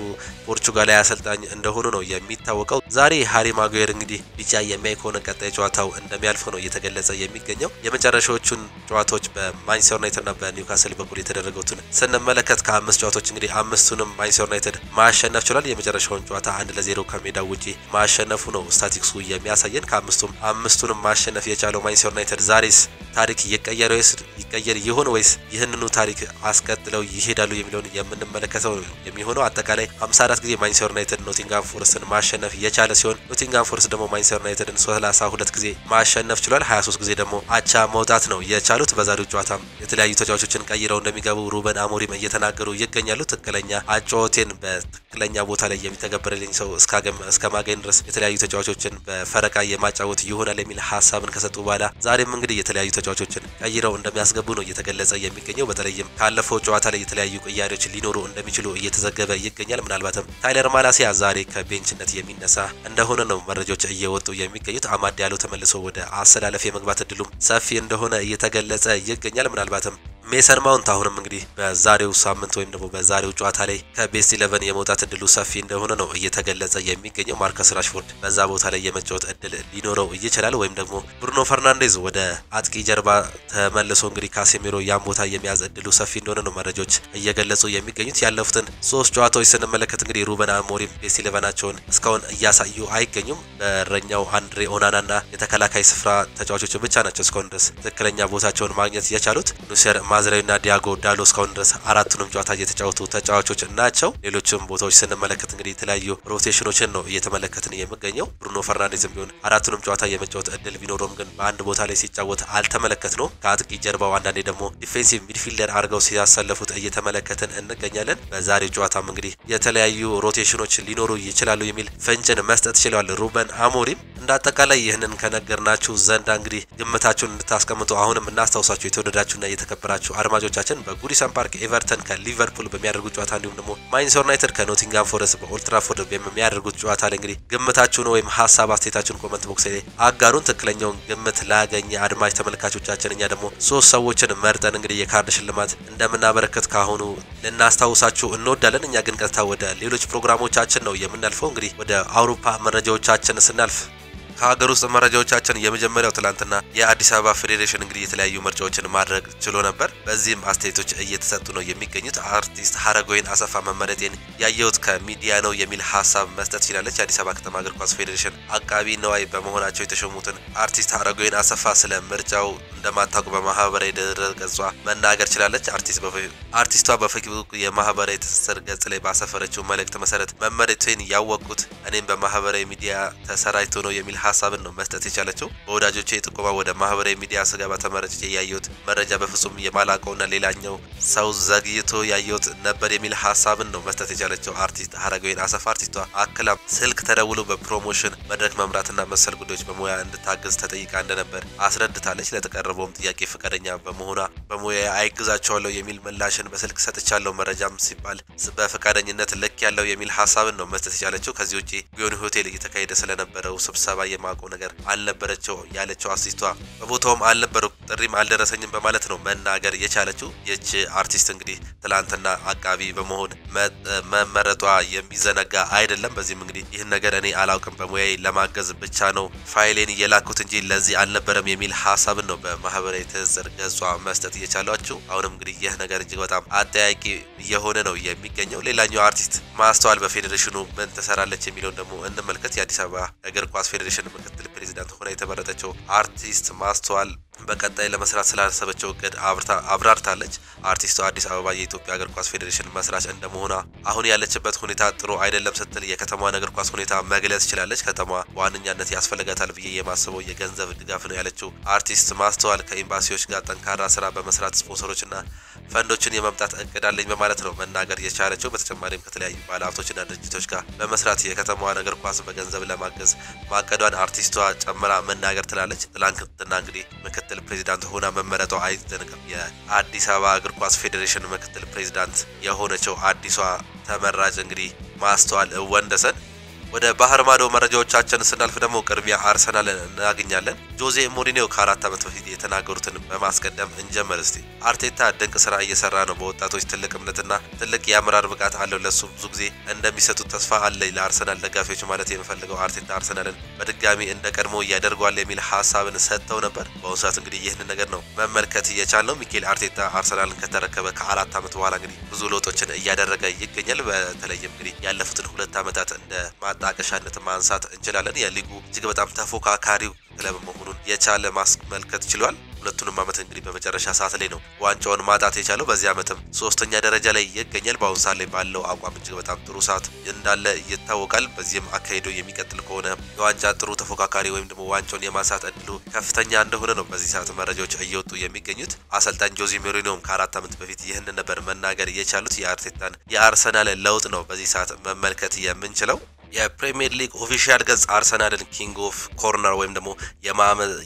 ፖርቹጋላዊ አሰልጣኝ እንደሆኑ ነው የሚታወቀው። ዛሬ ሃሪ ማጓየር እንግዲህ ቢጫ የሚያይ ከሆነ ቀጣይ ጨዋታው እንደሚያልፈው ነው እየተገለጸ የሚገኘው። የመጨረሻዎቹን ጨዋታዎች በማንቸስተር ዩናይትድ እና በኒውካስል በኩል የተደረጉትን ስንመለከት ከ5 ጨዋታዎች እንግዲህ 5ቱንም ማንቸስተር ዩናይትድ ማሸነፍ ችሏል። የመጨረሻውን ጨዋታ 1-0 ከሜዳው ውጪ ማሸነፉ ነው ስታቲክሱ የሚያሳየን። ከ5ቱንም ማሸነፍ የቻለው ማንቸስተር ዩናይትድ ዛሬስ ታሪክ ይቀየር ይሆን ወይስ ይህንኑ ታሪክ አስቀጥለው ይሄዳሉ የሚለውን የምንመለከተው የሚሆነው። አጠቃላይ 54 ጊዜ ማንቸስተር ዩናይትድ ኖቲንጋም ፎረስትን ማሸነፍ የቻለ ሲሆን ኖቲንጋም ፎረስት ደግሞ ማንቸስተር ዩናይትድን 32 ጊዜ ማሸነፍ ችሏል። 23 ጊዜ ደግሞ አቻ መውጣት ነው የቻሉት። በዛሬው ጨዋታም የተለያዩ ተጫዋቾችን ቀይረው እንደሚገቡ ሩበን አሞሪም እየተናገሩ ይገኛሉ። ትክክለኛ አጫወቴን በትክክለኛ ቦታ ላይ የሚተገበረልኝ ሰው እስከማገኝ ድረስ የተለያዩ ተጫዋቾችን በፈረቃ የማጫወት ይሆናል የሚል ሀሳብን ከሰጡ በኋላ ዛሬም እንግዲህ የተለያዩ ተጫዋቾችን ቀይረው እንደሚያስገቡ ነው እየተገለጸ የሚገኘው። በተለይም ካለፈው ጨዋታ ላይ የተለያዩ ቅያሬዎች ሊኖሩ እንደሚችሉ እየተዘገበ ይገኛል። ምናልባትም ታይለር ማላሲያ ዛሬ ከቤንችነት የሚነሳ እንደሆነ ነው መረጃዎች እየወጡ የሚገኙት። አማድ ዲያሎ ተመልሶ ወደ አሰላለፍ የመግባት እድሉም ሰፊ እንደሆነ እየተገለጸ ይገኛል። ምናልባትም ሜሰን ማውንት አሁንም እንግዲህ በዛሬው ሳምንት ወይም ደግሞ በዛሬው ጨዋታ ላይ ከቤስት 11 የመውጣት እድሉ ሰፊ እንደሆነ ነው እየተገለጸ የሚገኘው። ማርከስ ራሽፎርድ በዛ ቦታ ላይ የመጫወት እድል ሊኖረው ይችላል። ወይም ደግሞ ብሩኖ ፈርናንዴዝ ወደ አጥቂ ጀርባ ተመልሶ እንግዲህ ካሴሚሮ ያን ቦታ የሚያዝ እድሉ ሰፊ እንደሆነ ነው መረጃዎች እየገለጹ የሚገኙት። ያለፉትን 3 ጨዋታዎች ስንመለከት እንግዲህ ሩበን አሞሪም ቤስት 11ናቸውን እስካሁን እያሳዩ አይገኙም። በረኛው አንድሬ ኦናናና የተከላካይ ስፍራ ተጫዋቾች ብቻ ናቸው እስካሁን ድረስ ትክክለኛ ቦታቸውን ማግኘት የቻሉት። ኑሴር ማዝራዊና ዲያጎ ዳሎ እስካሁን ድረስ አራቱንም ጨዋታ እየተጫወቱ ተጫዋቾች ናቸው። ሌሎችም ቦታዎች ስንመለከት እንግዲህ የተለያዩ ሮቴሽኖችን ነው እየተመለከትን የሚገኘው። ብሩኖ ፈርናንዴዝም ቢሆን አራቱንም ጨዋታ የመጫወት እድል ቢኖረውም ግን በአንድ ቦታ ላይ ሲጫወት አልተመለከትነውም። ከአጥቂ ጀርባው አንዳንዴ ደግሞ ዲፌንሲቭ ሚድፊልደር አድርገው ሲያሰለፉት እየተመለከትን እንገኛለን። በዛሬው ጨዋታም እንግዲህ የተለያዩ ሮቴሽኖች ሊኖሩ ይችላሉ የሚል ፍንጭን መስጠት ችለዋል ሩበን አሞሪም። እንዳጠቃላይ ይህንን ከነገርናችሁ ዘንዳ እንግዲህ ግምታችሁን እንድታስቀምጡ አሁንም እናስታውሳችሁ የተወደዳችሁና የተከበራችሁ አድማጮቻችን በጉዲሰን ፓርክ ኤቨርተን ከሊቨርፑል በሚያደርጉት ጨዋታ እንዲሁም ደግሞ ማንቸስተር ዩናይትድ ከኖቲንጋም ፎረስት በኦልድ ትራፎርድ በሚያደርጉት ጨዋታ ላይ እንግዲህ ግምታችሁን ወይም ሀሳብ አስተያየታችሁን ኮመንት ቦክስ ላይ አጋሩን። ትክክለኛውን ግምት ላገኘ አድማጭ ተመልካቾቻችን እኛ ደግሞ 3 ሰዎችን መርጠን እንግዲህ የካርድ ሽልማት እንደምናበረከት ካሁኑ ልናስታውሳችሁ እንወዳለን። እኛ ግን ቀጥታ ወደ ሌሎች ፕሮግራሞቻችን ነው የምናልፈው። እንግዲህ ወደ አውሮፓ መረጃዎቻችን ስናልፍ ከሀገር ውስጥ መረጃዎቻችን የመጀመሪያው ትላንትና የአዲስ አበባ ፌዴሬሽን እንግዲህ የተለያዩ ምርጫዎችን ማድረግ ችሎ ነበር። በዚህም አስተያየቶች እየተሰጡ ነው የሚገኙት። አርቲስት ሀረገወይን አሰፋ መመረጤን ያየሁት ከሚዲያ ነው የሚል ሀሳብ መስጠት ችላለች። የአዲስ አበባ ከተማ እግር ኳስ ፌዴሬሽን አቃቢ ነዋይ በመሆናቸው የተሾሙትን አርቲስት ሀረገወይን አሰፋ ስለ ምርጫው እንደማታውቁ በማህበራዊ ድረገጿ መናገር ችላለች። አርቲስቷ በፌስቡክ የማህበራዊ ትስስር ገጽ ላይ ባሰፈረችው መልእክት መሰረት መመረጤን ያወቅኩት እኔም በማህበራዊ ሚዲያ ተሰራጭቶ ነው የሚል ሀሳብን ነው መስጠት የቻለችው። በወዳጆቼ ጥቆማ ወደ ማህበራዊ ሚዲያ ስገባ ተመረጭቼ ያየሁት መረጃ በፍጹም የማላቀውና ሌላኛው ሰው ዘግይቶ ያየሁት ነበር የሚል ሀሳብን ነው መስጠት የቻለችው አርቲስት ሀረገወይን አሰፋ። አርቲስቷ አክላም ስልክ ተደውሎ በፕሮሞሽን መድረክ መምራትና መሰል ጉዳዮች በሙያ እንድታግዝ ተጠይቃ እንደነበር አስረድታለች። ለተቀረበውም ጥያቄ ፈቃደኛ በመሆኗ በሙያ አይግዛቸዋለሁ የሚል ምላሽን በስልክ ሰጥቻለሁ። መረጃም ሲባል በፈቃደኝነት ልክ ያለው የሚል ሀሳብን ነው መስጠት የቻለችው። ከዚህ ውጪ ጊዮን ሆቴል እየተካሄደ ስለነበረው ስብሰባ የማውቀው ነገር አልነበረችው ያለችው አርቲስቷ በቦታውም አልነበሩ ጥሪም አልደረሰኝም በማለት ነው መናገር የቻለችው። ይህች አርቲስት እንግዲህ ትላንትና አቃቢ በመሆን መመረጧ የሚዘነጋ አይደለም። በዚህም እንግዲህ ይህን ነገር እኔ አላውቅም በሙያዬ ለማገዝ ብቻ ነው ፋይሌን የላኩት እንጂ ለዚህ አልነበረም የሚል ሀሳብን ነው በማህበራዊ ትስስር ገጿ መስጠት እየቻሏቸው። አሁንም እንግዲህ ይህ ነገር እጅግ በጣም አጠያቂ እየሆነ ነው የሚገኘው። ሌላኛው አርቲስት ማስተዋል በፌዴሬሽኑ ምን ትሰራለች የሚለውን ደግሞ እንመልከት። የአዲስ አበባ እግር ኳስ ፌዴሬሽን ምክትል ፕሬዚዳንት ሆና የተመረጠችው አርቲስት ማስተዋል በቀጣይ ለመስራት ስላሰበችው እቅድ አብራርታለች። አርቲስቷ አዲስ አበባ የኢትዮጵያ እግር ኳስ ፌዴሬሽን መስራች እንደመሆኗ አሁን ያለችበት ሁኔታ ጥሩ አይደለም ስትል የከተማዋን እግር ኳስ ሁኔታ መግለጽ ችላለች። ከተማዋ በዋነኛነት ያስፈልጋታል ብዬ የማስበው የገንዘብ ድጋፍ ነው ያለችው አርቲስት ማስተዋል ከኤምባሲዎች ጋር ጠንካራ ስራ በመስራት ስፖንሰሮችና ፈንዶችን የመምጣት እቅድ አለኝ በማለት ነው መናገር የቻለችው። በተጨማሪም ከተለያዩ ባለሀብቶችና ድርጅቶች ጋር በመስራት የከተማዋን እግር ኳስ በገንዘብ ለማገዝ ማቀዷን አርቲስቷ ጨምራ መናገር ትላለች። ትላንትና እንግዲህ ምክትል ፕሬዚዳንት ሆና መመረጧ አይዘነጋም። የአዲስ አበባ እግር ኳስ ፌዴሬሽን ምክትል ፕሬዚዳንት የሆነችው አዲሷ ተመራጭ እንግዲህ ማስተዋል ወንደሰን። ወደ ባህር ማዶ መረጃዎቻችን ስናልፍ ደግሞ ቅድሚያ አርሰናል እናገኛለን። ጆዜ ሞሪኒዮ ከ4 ዓመት በፊት የተናገሩትን በማስቀደም እንጀምር እስቲ። አርቴታ ድንቅ ስራ እየሰራ ነው። በወጣቶች ትልቅ እምነትና ትልቅ የአመራር ብቃት አለው። ለሱ ብዙ ጊዜ እንደሚሰጡት ተስፋ አለ። ለአርሰናል ደጋፊዎች ማለት የምፈልገው አርቴታ አርሰናልን በድጋሚ እንደ ቀድሞ እያደርጓል የሚል ሀሳብን ሰጥተው ነበር። በአሁኑ ሰዓት እንግዲህ ይህን ነገር ነው መመልከት እየቻልነው። ሚኬል አርቴታ አርሰናልን ከተረከበ ከ4 ዓመት በኋላ እንግዲህ ብዙ ለውጦችን እያደረገ ይገኛል። በተለይም እንግዲህ ያለፉትን 2 ዓመታት እንደ ማጣቀሻነት ማንሳት እንችላለን። የሊጉ እጅግ በጣም ተፎካካሪው ክለብ መሆኑን የቻለ ማስመልከት ችሏል። ሁለቱንም ዓመት እንግዲህ በመጨረሻ ሰዓት ላይ ነው ዋንጫውን ማጣት የቻለው። በዚህ ዓመትም 3ኛ ደረጃ ላይ ይገኛል። በአሁኑ ሰዓት ላይ ባለው አቋም እጅግ በጣም ጥሩ ሰዓት እንዳለ ይታወቃል። በዚህም አካሄዶ የሚቀጥል ከሆነ የዋንጫ ጥሩ ተፎካካሪ ወይም ደግሞ ዋንጫውን የማንሳት እድሉ ከፍተኛ እንደሆነ ነው በዚህ ሰዓት መረጃዎች እየወጡ የሚገኙት። አሰልጣኝ ጆዜ ሞሪኒዮም ከ4 ዓመት በፊት ይህን ነበር መናገር የቻሉት። የአርቴታን የአርሰናል ለውጥ ነው በዚህ ሰዓት መመልከት የምንችለው። የፕሪሚየር ሊግ ኦፊሻል ገጽ አርሰናልን ኪንግ ኦፍ ኮርነር ወይም ደግሞ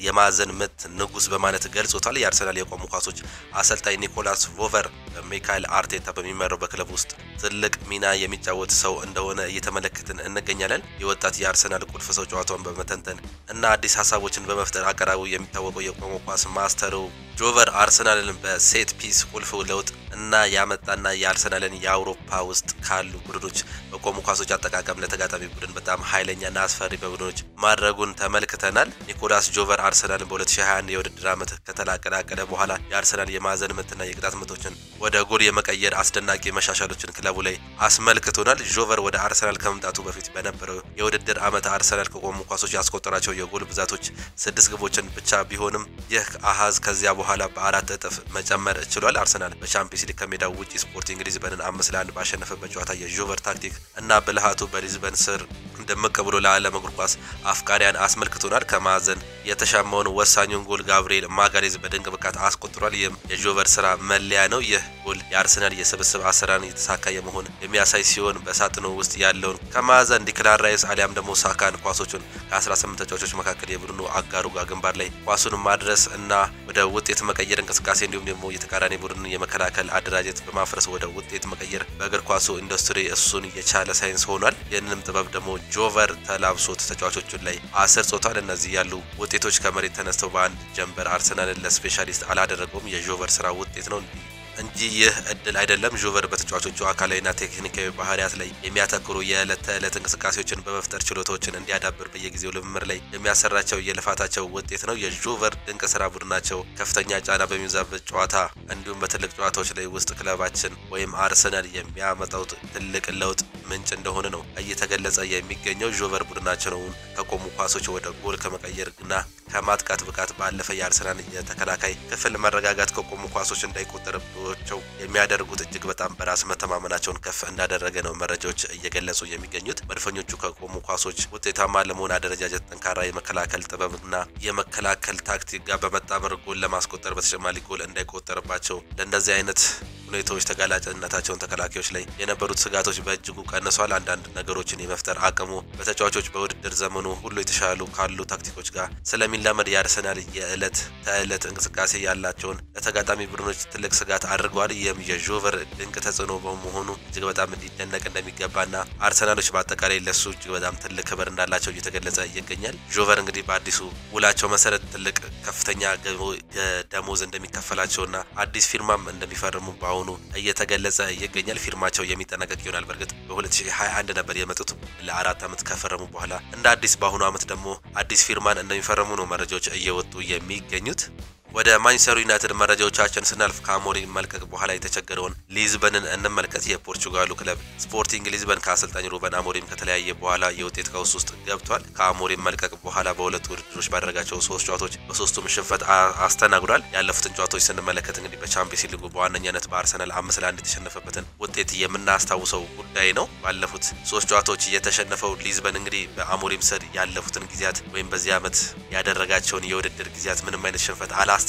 የማዕዘን ምት ንጉስ በማለት ገልጾታል። የአርሰናል የቆሙ ኳሶች አሰልጣኝ ኒኮላስ ቮቨር በሚካኤል አርቴታ በሚመራው በክለብ ውስጥ ትልቅ ሚና የሚጫወት ሰው እንደሆነ እየተመለከትን እንገኛለን። የወጣት የአርሰናል ቁልፍ ሰው ጨዋታውን በመተንተን እና አዲስ ሀሳቦችን በመፍጠር አቀራቡ የሚታወቀው የቆሙ ኳስ ማስተሩ ጆቨር አርሰናልን በሴት ፒስ ቁልፍ ለውጥ እና ያመጣና የአርሰናልን የአውሮፓ ውስጥ ካሉ ቡድኖች በቆሙ ኳሶች አጠቃቀም ለተጋጣሚ ቡድን በጣም ኃይለኛና አስፈሪ በቡድኖች ማድረጉን ተመልክተናል። ኒኮላስ ጆቨር አርሰናልን በ2021 የውድድር ዓመት ከተቀላቀለ በኋላ የአርሰናል የማዕዘን ምትና የቅጣት ምቶችን ወደ ጎል የመቀየር አስደናቂ መሻሻሎችን ክለቡ ላይ አስመልክቶናል። ጆቨር ወደ አርሰናል ከመምጣቱ በፊት በነበረው የውድድር ዓመት አርሰናል ከቆሙ ኳሶች ያስቆጠራቸው የጎል ብዛቶች 6 ግቦችን ብቻ ቢሆንም ይህ አሃዝ ከዚያ በኋላ በ4 እጥፍ መጨመር ችሏል። አርሰናል በቻምፒየንስ ሊግ ከሜዳው ውጪ ስፖርቲንግ ሊዝበንን 5-1 ባሸነፈበት ጨዋታ የጆቨር ታክቲክ እና ብልሃቱ በሊዝበን ስር እንደምቅ ብሎ ለዓለም እግር ኳስ አፍቃሪያን አስመልክቶናል። ከማዕዘን የተሻማውን ወሳኙን ጎል ጋብሪኤል ማጋሌዝ በድንቅ ብቃት አስቆጥሯል። ይህም የጆቨር ስራ መለያ ነው። ይህ ጎል የአርሰናል የስብስብ አሰራርን የተሳካ የመሆን የሚያሳይ ሲሆን በሳጥኑ ውስጥ ያለውን ከማዕዘን ዲክላን ራይስ አሊያም ደግሞ ሳካን ኳሶቹን ከ18 ተጫዋቾች መካከል የቡድኑ አጋሩ ጋር ግንባር ላይ ኳሱን ማድረስ እና ወደ ውጤት መቀየር እንቅስቃሴ እንዲሁም ደግሞ የተቃራኒ ቡድን የመከላከል አደራጀት በማፍረስ ወደ ውጤት መቀየር በእግር ኳሱ ኢንዱስትሪ እሱን የቻለ ሳይንስ ሆኗል። ይህንንም ጥበብ ደግሞ ጆቨር ተላብሶት ተጫዋቾቹን ላይ አሰርጾታል። እነዚህ ያሉ ውጤቶች ከመሬት ተነስተው በአንድ ጀንበር አርሰናልን ለስፔሻሊስት አላደረገውም። የጆቨር ስራ ውጤት ነው እንጂ ይህ እድል አይደለም። ጆቨር በተጫዋቾቹ አካላዊና ቴክኒካዊ ባህሪያት ላይ የሚያተኩሩ የዕለት ተዕለት እንቅስቃሴዎችን በመፍጠር ችሎታዎችን እንዲያዳብር በየጊዜው ልምምር ላይ የሚያሰራቸው የልፋታቸው ውጤት ነው። የጆቨር ድንቅ ስራ ቡድናቸው ከፍተኛ ጫና በሚበዛበት ጨዋታ እንዲሁም በትልቅ ጨዋታዎች ላይ ውስጥ ክለባችን ወይም አርሰናል የሚያመጣው ትልቅ ለውጥ ምንጭ እንደሆነ ነው እየተገለጸ የሚገኘው። ጆቨር ቡድናቸውን ከቆሙ ኳሶች ወደ ጎል ከመቀየርና ከማጥቃት ብቃት ባለፈ የአርሰናል የተከላካይ ክፍል መረጋጋት ከቆሙ ኳሶች እንዳይቆጠርባቸው የሚያደርጉት እጅግ በጣም በራስ መተማመናቸውን ከፍ እንዳደረገ ነው መረጃዎች እየገለጹ የሚገኙት። መድፈኞቹ ከቆሙ ኳሶች ውጤታማ ለመሆን አደረጃጀት፣ ጠንካራ የመከላከል ጥበብና የመከላከል ታክቲክ ጋር በመጣመር ጎል ለማስቆጠር በተጨማሪ ጎል እንዳይቆጠርባቸው ለእንደዚህ አይነት ሁኔታዎች ተጋላጭነታቸውን ተከላካዮች ላይ የነበሩት ስጋቶች በእጅጉ ቀንሷል። አንዳንድ ነገሮችን የመፍጠር አቅሙ በተጫዋቾች በውድድር ዘመኑ ሁሉ የተሻሉ ካሉ ታክቲኮች ጋር ስለሚላመድ የአርሰናል የዕለት ተዕለት እንቅስቃሴ ያላቸውን ለተጋጣሚ ቡድኖች ትልቅ ስጋት አድርገዋል። ይህም የጆቨር ድንቅ ተጽዕኖ በመሆኑ እጅግ በጣም እንዲደነቅ እንደሚገባና አርሰናሎች በአጠቃላይ ለሱ እጅግ በጣም ትልቅ ክብር እንዳላቸው እየተገለጸ ይገኛል። ጆቨር እንግዲህ በአዲሱ ውላቸው መሰረት ትልቅ ከፍተኛ ደሞዝ እንደሚከፈላቸውና አዲስ ፊርማም እንደሚፈርሙ በአሁኑ እየተገለጸ ይገኛል። ፊርማቸው የሚጠናቀቅ ይሆናል። በእርግጥ በ2021 ነበር የመጡት። ለ4 ዓመት ከፈረሙ በኋላ እንደ አዲስ በአሁኑ ዓመት ደግሞ አዲስ ፊርማን እንደሚፈርሙ ነው መረጃዎች እየወጡ የሚገኙት። ወደ ማንቸስተር ዩናይትድ መረጃዎቻችን ስናልፍ ከአሞሪም መልቀቅ በኋላ የተቸገረውን ሊዝበንን እንመልከት። የፖርቹጋሉ ክለብ ስፖርቲንግ ሊዝበን ከአሰልጣኝ ሩበን አሞሪም ከተለያየ በኋላ የውጤት ቀውስ ውስጥ ገብቷል። ከአሞሪም መልቀቅ በኋላ በሁለቱ ውድድሮች ባደረጋቸው 3 ጨዋታዎች በሶስቱም ሽንፈት አስተናግዷል። ያለፉትን ጨዋታዎች ስንመለከት እንግዲህ በቻምፒየንስ ሊጉ በዋነኛነት በአርሰናል 5-1 የተሸነፈበትን ውጤት የምናስታውሰው ጉዳይ ነው። ባለፉት 3 ጨዋታዎች የተሸነፈው ሊዝበን እንግዲህ በአሞሪም ስር ያለፉትን ጊዜያት ወይም በዚህ ዓመት ያደረጋቸውን የውድድር ጊዜያት ምንም አይነት ሽንፈት አላስተናገደም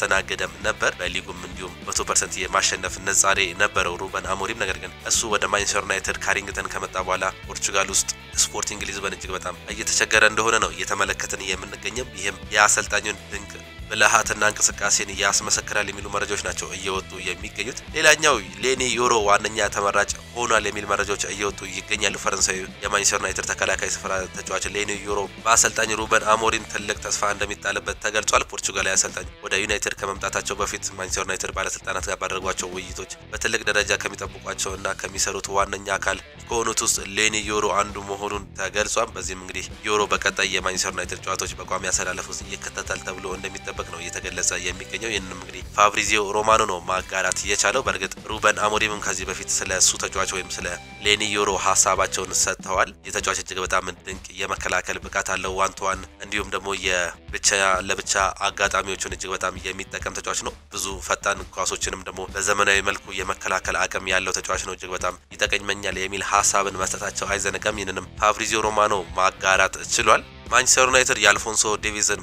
ነበር። በሊጉም እንዲሁም 100% የማሸነፍ ነጻሬ ነበረው ሩበን አሞሪም። ነገር ግን እሱ ወደ ማንቸስተር ዩናይትድ ካሪንግተን ከመጣ በኋላ ፖርቹጋል ውስጥ ስፖርቲንግ ሊዝበን እጅግ በጣም እየተቸገረ እንደሆነ ነው እየተመለከትን የምንገኘው። ይህም የአሰልጣኙን ድንቅ ብልሃትና እንቅስቃሴን ያስመሰክራል የሚሉ መረጃዎች ናቸው እየወጡ የሚገኙት። ሌላኛው ሌኒ ዮሮ ዋነኛ ተመራጭ ሆኗል የሚል መረጃዎች እየወጡ ይገኛሉ። ፈረንሳዊ የማንቸስተር ዩናይትድ ተከላካይ ስፍራ ተጫዋች ሌኒ ዮሮ በአሰልጣኝ ሩበን አሞሪም ትልቅ ተስፋ እንደሚጣልበት ተገልጿል። ፖርቹጋላዊ አሰልጣኝ ወደ ዩናይትድ ከመምጣታቸው በፊት ማንቸስተር ዩናይትድ ባለስልጣናት ጋር ባደረጓቸው ውይይቶች በትልቅ ደረጃ ከሚጠብቋቸውና ከሚሰሩት ዋነኛ አካል ከሆኑት ውስጥ ሌኒ ዮሮ አንዱ መሆኑን ተገልጿል። በዚህም እንግዲህ ዮሮ በቀጣይ የማንቸስተር ዩናይትድ ጨዋታዎች በቋሚ አሰላለፍ ውስጥ ይከተታል ተብሎ እንደሚጠበቅ ነው እየተገለጸ የሚገኘው። ይህንም እንግዲህ ፋብሪዚዮ ሮማኖ ነው ማጋራት የቻለው። በእርግጥ ሩበን አሞሪምም ከዚህ በፊት ስለ እሱ ተጫዋች ወይም ስለ ሌኒ ዮሮ ሀሳባቸውን ሰጥተዋል። የተጫዋች እጅግ በጣም ድንቅ የመከላከል ብቃት አለው፣ ዋን ቱ ዋን እንዲሁም ደግሞ የብቻ ለብቻ አጋጣሚዎችን እጅግ በጣም የሚጠቀም ተጫዋች ነው። ብዙ ፈጣን ኳሶችንም ደግሞ በዘመናዊ መልኩ የመከላከል አቅም ያለው ተጫዋች ነው። እጅግ በጣም ይጠቅመኛል የሚል ሀሳብን መስጠታቸው አይዘነጋም። ይህንንም ፋብሪዚዮ ሮማኖ ማጋራት ችሏል። ማንቸስተር ዩናይትድ የአልፎንሶ ዴቪስን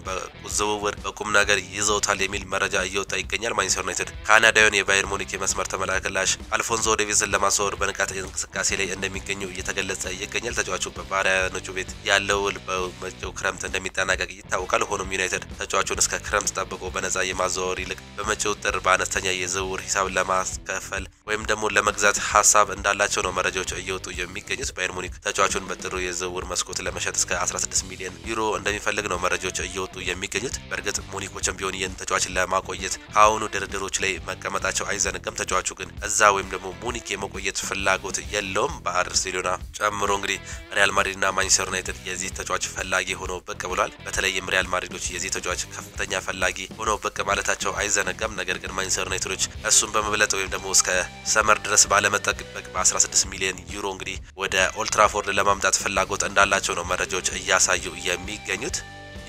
ዝውውር በቁም ነገር ይዘውታል የሚል መረጃ እየወጣ ይገኛል። ማንቸስተር ዩናይትድ ካናዳዊውን የባየር ሙኒክ የመስመር ተመላላሽ አልፎንሶ ዴቪስን ለማስወር በንቃት እንቅስቃሴ ላይ እንደሚገኙ እየተገለጸ ይገኛል። ተጫዋቹ በባሪያኖቹ ቤት ያለው ውል በመጪው ክረምት እንደሚጠናቀቅ ይታወቃል። ሆኖም ዩናይትድ ተጫዋቹን እስከ ክረምት ጠብቆ በነፃ የማዘዋወር ይልቅ በመጪው ጥር በአነስተኛ የዝውውር ሂሳብ ለማስከፈል ወይም ደግሞ ለመግዛት ሀሳብ እንዳላቸው ነው መረጃዎች እየወጡ የሚገኙት። ባየር ሙኒክ ተጫዋቹን በጥሩ የዝውውር መስኮት ለመሸጥ እስከ 16 ሚሊዮን ዩሮ እንደሚፈልግ ነው መረጃዎች እየወጡ የሚገኙት። በእርግጥ ሙኒኮችም ቢሆን ይህን ተጫዋች ለማቆየት ከአሁኑ ድርድሮች ላይ መቀመጣቸው አይዘነጋም። ተጫዋቹ ግን እዛ ወይም ደግሞ ሙኒክ የመቆየት ፍላጎት የለውም። ባርሴሎና ጨምሮ እንግዲህ ሪያል ማድሪድና ማንቸስተር ዩናይትድ የዚህ ተጫዋች ፈላጊ ሆነው ብቅ ብሏል። በተለይም ሪያል ማድሪዶች የዚህ ተጫዋች ከፍተኛ ፈላጊ ሆነው ብቅ ማለታቸው አይዘነጋም። ነገር ግን ማንቸስተር ዩናይትዶች እሱን በመብለጥ ወይም ደግሞ እስከ ሰመር ድረስ ባለመጠበቅ በ16 ሚሊዮን ዩሮ እንግዲህ ወደ ኦልድ ትራፎርድ ለማምጣት ፍላጎት እንዳላቸው ነው መረጃዎች እያሳዩ የሚገኙት።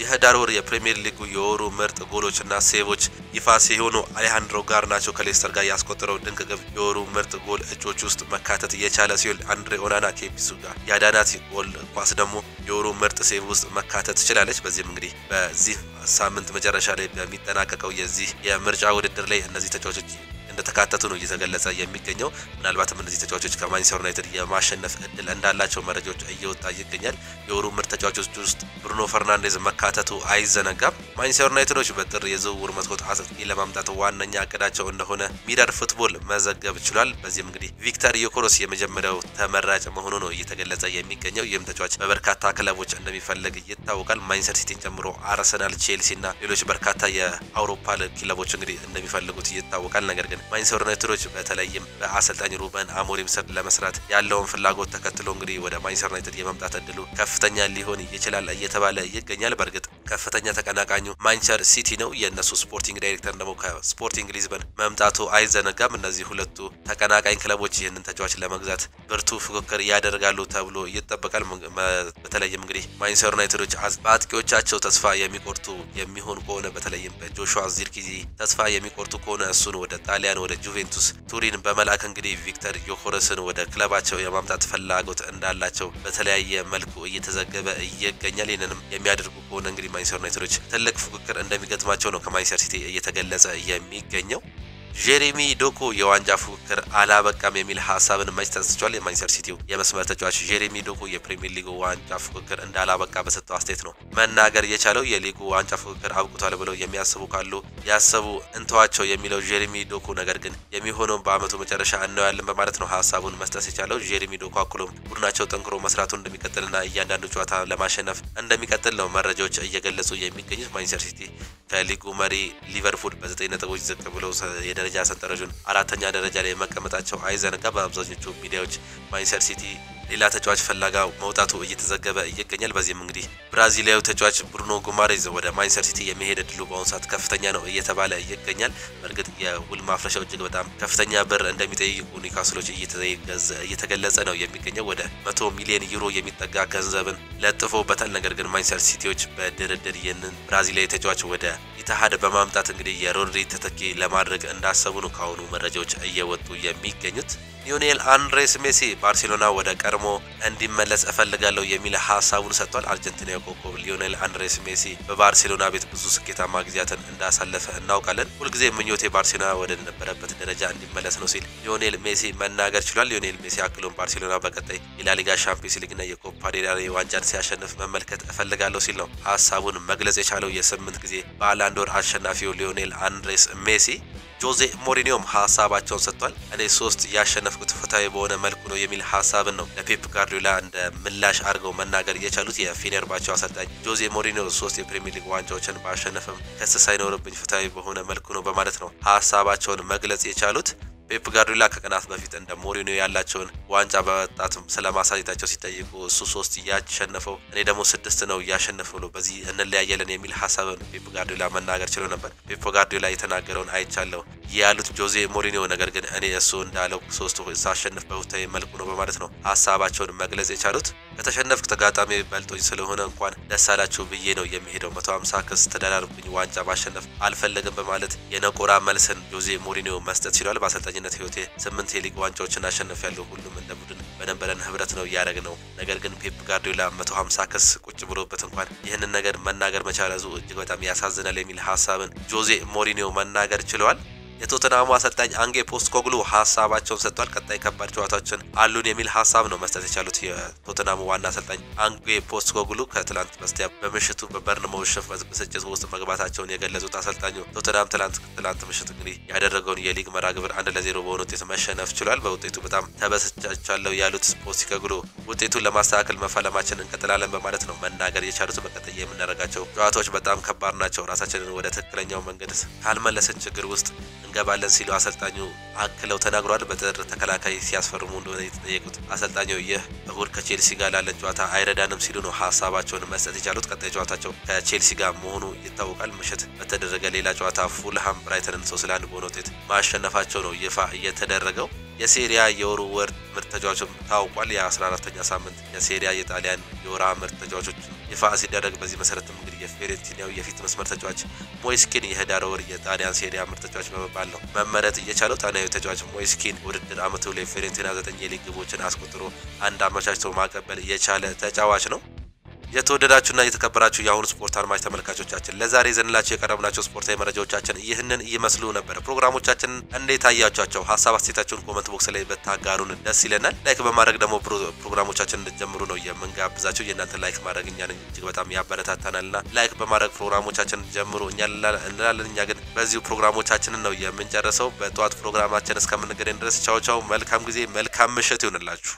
የህዳር ወር የፕሪሚየር ሊጉ የወሩ ምርጥ ጎሎችና ሴቮች ይፋ ሲሆኑ አሌሃንድሮ ጋርናቾ ከሌስተር ጋር ያስቆጠረው ድንቅ ግብ የወሩ ምርጥ ጎል እጮች ውስጥ መካተት የቻለ ሲሆን አንድሬ ኦናና ከፒሱ ጋር ያዳናት ጎል ኳስ ደግሞ የወሩ ምርጥ ሴቭ ውስጥ መካተት ትችላለች። በዚህም እንግዲህ በዚህ ሳምንት መጨረሻ ላይ በሚጠናቀቀው የዚህ የምርጫ ውድድር ላይ እነዚህ ተጫዋቾች እንደተካተቱ ነው እየተገለጸ የሚገኘው። ምናልባትም እነዚህ ተጫዋቾች ከማንቸስተር ዩናይትድ የማሸነፍ እድል እንዳላቸው መረጃዎች እየወጣ ይገኛል። የወሩ ምርጥ ተጫዋቾች ውስጥ ብሩኖ ፈርናንዴዝ መካተቱ አይዘነጋም። ማንቸስተር ዩናይትዶች በጥር የዝውውር መስኮት አጥቂ ለማምጣት ዋነኛ እቅዳቸው እንደሆነ ሚረር ፉትቦል መዘገብ ችሏል። በዚህም እንግዲህ ቪክተር ዮኮረስ የመጀመሪያው ተመራጭ መሆኑ ነው እየተገለጸ የሚገኘው። ይህም ተጫዋች በበርካታ ክለቦች እንደሚፈልግ ይታወቃል። ማንቸስተር ሲቲን ጨምሮ አርሰናል፣ ቼልሲ እና ሌሎች በርካታ የአውሮፓ ክለቦች እንግዲህ እንደሚፈልጉት ይታወቃል። ነገር ግን ማንቸስተር ዩናይትዶች በተለይም በአሰልጣኝ ሩበን አሞሪም ስር ለመስራት ያለውን ፍላጎት ተከትሎ እንግዲህ ወደ ማንቸስተር ዩናይትድ የመምጣት እድሉ ከፍተኛ ሊሆን ይችላል እየተባለ ይገኛል። በእርግጥ ከፍተኛ ተቀናቃኙ ማንቸስተር ሲቲ ነው። የነሱ ስፖርቲንግ ዳይሬክተር ደግሞ ከስፖርቲንግ ሊዝበን መምጣቱ አይዘነጋም። እነዚህ ሁለቱ ተቀናቃኝ ክለቦች ይህንን ተጫዋች ለመግዛት ብርቱ ፉክክር ያደርጋሉ ተብሎ ይጠበቃል። በተለይም እንግዲህ ማንቸስተር ዩናይትዶች በአጥቂዎቻቸው ተስፋ የሚቆርጡ የሚሆን ከሆነ በተለይም በጆሹዋ ዚርክዚ ተስፋ የሚቆርጡ ከሆነ እሱን ወደ ጣሊያን ወደ ጁቬንቱስ ቱሪን በመላክ እንግዲህ ቪክተር ዮኮረስን ወደ ክለባቸው የማምጣት ፍላጎት እንዳላቸው በተለያየ መልኩ እየተዘገበ ይገኛል። ይህንንም የሚያደርጉ ከሆነ እንግዲህ ማንቸስተር ዩናይትዶች ትልቅ ፉክክር እንደሚገጥማቸው ነው ከማንቸስተር ሲቲ እየተገለጸ የሚገኘው። ጄሬሚ ዶኩ የዋንጫ ፉክክር አላበቃም የሚል ሀሳብን መች ተነስቷል። የማንቸስተር ሲቲው የመስመር ተጫዋች ጄሬሚ ዶኩ የፕሪሚየር ሊጉ ዋንጫ ፉክክር እንዳላበቃ በሰጠው አስተያየት ነው መናገር የቻለው። የሊጉ ዋንጫ ፉክክር አብቅቷል ብለው የሚያስቡ ካሉ ያሰቡ እንተዋቸው የሚለው ጄሬሚ ዶኩ ነገር ግን የሚሆነው በአመቱ መጨረሻ እናያለን በማለት ነው ሀሳቡን መስጠት የቻለው። ጄሬሚ ዶኩ አክሎም ቡድናቸው ጠንክሮ መስራቱን እንደሚቀጥልና እያንዳንዱ ጨዋታ ለማሸነፍ እንደሚቀጥል ነው መረጃዎች እየገለጹ የሚገኙት። ማንቸስተር ሲቲ ከሊጉ መሪ ሊቨርፑል በ9 ነጥቦች ዝቅ ብለው የደረጃ ሰንጠረዡን አራተኛ ደረጃ ላይ መቀመጣቸው አይዘነጋ። በአብዛኞቹ ሚዲያዎች ማንቸስተር ሲቲ ሌላ ተጫዋች ፍላጋ መውጣቱ እየተዘገበ ይገኛል። በዚህም እንግዲህ ብራዚላዊ ተጫዋች ብሩኖ ጉማሬዝ ወደ ማንቸስተር ሲቲ የሚሄድ እድሉ በአሁኑ ሰዓት ከፍተኛ ነው እየተባለ ይገኛል። በእርግጥ የውል ማፍረሻው እጅግ በጣም ከፍተኛ ብር እንደሚጠይቁ ኒውካስሎች እየተገለጸ ነው የሚገኘው። ወደ 100 ሚሊዮን ዩሮ የሚጠጋ ገንዘብን ለጥፎበታል። ነገር ግን ማንቸስተር ሲቲዎች በድርድር ይህንን ብራዚላዊ ተጫዋች ወደ ኢትሃድ በማምጣት እንግዲህ የሮድሪ ተተኪ ለማድረግ እንዳሰቡ ነው ከአሁኑ መረጃዎች እየወጡ የሚገኙት። ሊዮኔል አንድሬስ ሜሲ ባርሴሎና ወደ ቀድሞ እንዲመለስ እፈልጋለሁ የሚል ሀሳቡን ሰጥቷል። አርጀንቲናዊ ኮከብ ሊዮኔል አንድሬስ ሜሲ በባርሴሎና ቤት ብዙ ስኬታማ ጊዜያትን እንዳሳለፈ እናውቃለን። ሁልጊዜ ምኞቴ ባርሴሎና ወደ ነበረበት ደረጃ እንዲመለስ ነው ሲል ሊዮኔል ሜሲ መናገር ችሏል። ሊዮኔል ሜሲ አክሎም ባርሴሎና በቀጣይ የላሊጋ ሻምፒዮንስ ሊግና የኮፓ ዴል ሬይ ዋንጫን ሲያሸንፍ መመልከት እፈልጋለሁ ሲል ነው ሀሳቡን መግለጽ የቻለው። የ8 ጊዜ ባላንድ ዶር አሸናፊው ሊዮኔል አንድሬስ ሜሲ ጆዜ ሞሪኒዮም ሀሳባቸውን ሰጥቷል። እኔ 3 ያሸነፍኩት ፍትሃዊ በሆነ መልኩ ነው የሚል ሀሳብን ነው ለፔፕ ጋርዲዮላ እንደ ምላሽ አድርገው መናገር የቻሉት። የፌኔርባቸው አሰልጣኝ ጆዜ ሞሪኒዮ 3 የፕሪሚየር ሊግ ዋንጫዎችን ባሸነፍም ክስ ሳይኖርብኝ ፍትሃዊ በሆነ መልኩ ነው በማለት ነው ሀሳባቸውን መግለጽ የቻሉት። ፔፕ ጋርዲዮላ ከቀናት በፊት እንደ ሞሪኒዮ ያላቸውን ዋንጫ በወጣትም ስለማሳየታቸው ሲጠይቁ እሱ 3 ያሸነፈው እኔ ደግሞ 6 ነው ያሸነፈው ብሎ በዚህ እንለያየለን የሚል ሀሳብን ፔፕ ጋርዲዮላ መናገር ችሎ ነበር። ፔፕ ጋርዲዮላ የተናገረውን አይቻለሁ ያሉት ጆዜ ሞሪኒዮ ነገር ግን እኔ እሱ እንዳለው 3 ሳሸንፍ በፍትሃዊ መልኩ ነው በማለት ነው ሀሳባቸውን መግለጽ የቻሉት። ከተሸነፍክ ተጋጣሚ በልጦኝ ስለሆነ እንኳን ደስ አላችሁ ብዬ ነው የሚሄደው። 150 ክስ ተደራርብኝ ዋንጫ ማሸነፍ አልፈለግም በማለት የነቆራ መልስን ጆዜ ሞሪኒዮ መስጠት ችሏል። በአሰልጣኝነት ህይወቴ 8 የሊግ ዋንጫዎችን አሸንፌያለሁ። ሁሉም እንደ ቡድን በነበረን ህብረት ነው ያደረግ ነው። ነገር ግን ፔፕ ጋርዲዮላ 150 ክስ ቁጭ ብሎበት እንኳን ይህንን ነገር መናገር መቻሉ እጅግ በጣም ያሳዝናል የሚል ሀሳብን ጆዜ ሞሪኒዮ መናገር ችለዋል። የቶተናሙ አሰልጣኝ አንጌ ፖስቴኮግሉ ሀሳባቸውን ሰጥቷል። ቀጣይ ከባድ ጨዋታዎችን አሉን የሚል ሀሳብ ነው መስጠት የቻሉት የቶተናሙ ዋና አሰልጣኝ አንጌ ፖስቴኮግሉ ከትላንት በስቲያ በምሽቱ በበርንማውዝ ሽንፈት ብስጭት ውስጥ መግባታቸውን የገለጹት አሰልጣኙ ቶተናም ትላንት ምሽት እንግዲህ ያደረገውን የሊግ መራግብር 1-0 በሆነ ውጤት መሸነፍ ችሏል። በውጤቱ በጣም ተበስጫቻለሁ ያሉት ፖስቴኮግሉ ውጤቱን ለማስተካከል መፋለማችንን እንቀጥላለን በማለት ነው መናገር የቻሉት። በቀጣይ የምናደርጋቸው ጨዋታዎች በጣም ከባድ ናቸው፣ ራሳችንን ወደ ትክክለኛው መንገድ ካልመለስን ችግር ውስጥ እንገባለን ሲሉ አሰልጣኙ አክለው ተናግሯል። በጥር ተከላካይ ሲያስፈርሙ እንደሆነ የተጠየቁት አሰልጣኙ ይህ እሁድ ከቼልሲ ጋር ላለን ጨዋታ አይረዳንም ሲሉ ነው ሀሳባቸውን መስጠት የቻሉት። ቀጣይ ጨዋታቸው ከቼልሲ ጋር መሆኑ ይታወቃል። ምሽት በተደረገ ሌላ ጨዋታ ፉልሃም ብራይተንን 3-1 በሆነ ውጤት ማሸነፋቸው ነው ይፋ እየተደረገው። የሴሪያ የወሩ ወር ምርጥ ተጫዋቾች ታውቋል። የ14ኛ ሳምንት የሴሪያ የጣሊያን የወራ ምርጥ ተጫዋቾች ይፋ ሲደረግ በዚህ መሰረትም እንግዲህ የፊዮሬንቲናው የፊት መስመር ተጫዋች ሞይስኪን የህዳር ወር የጣሊያን ሴሪያ ምርጥ ተጫዋች በመባል ነው መመረጥ እየቻለው። ጣሊያናዊ ተጫዋች ሞይስኪን ውድድር አመቱ ላይ ፊዮሬንቲና 9 የሊግ ግቦችን አስቆጥሮ አንድ አመቻችቶ ማቀበል የቻለ ተጫዋች ነው። የተወደዳችሁና የተከበራችሁ የአሁኑ ስፖርት አድማጭ ተመልካቾቻችን ለዛሬ ዘንላችሁ የቀረብናቸው ስፖርታዊ መረጃዎቻችን ይህንን ይመስሉ ነበር። ፕሮግራሞቻችን እንዴት አያችኋቸው? ሀሳብ አስተያየታችሁን ኮሜንት ቦክስ ላይ በታጋሩን ደስ ይለናል። ላይክ በማድረግ ደግሞ ፕሮግራሞቻችን እንድትጀምሩ ነው የምንጋብዛችሁ። የእናንተ ላይክ ማድረግ እኛን እጅግ በጣም ያበረታታናልና ላይክ በማድረግ ፕሮግራሞቻችን ጀምሩ እኛ እንላለን። እኛ ግን በዚሁ ፕሮግራሞቻችንን ነው የምንጨርሰው። በጠዋት ፕሮግራማችን እስከምንገናኝ ድረስ ቻው ቻው። መልካም ጊዜ፣ መልካም ምሽት ይሁንላችሁ።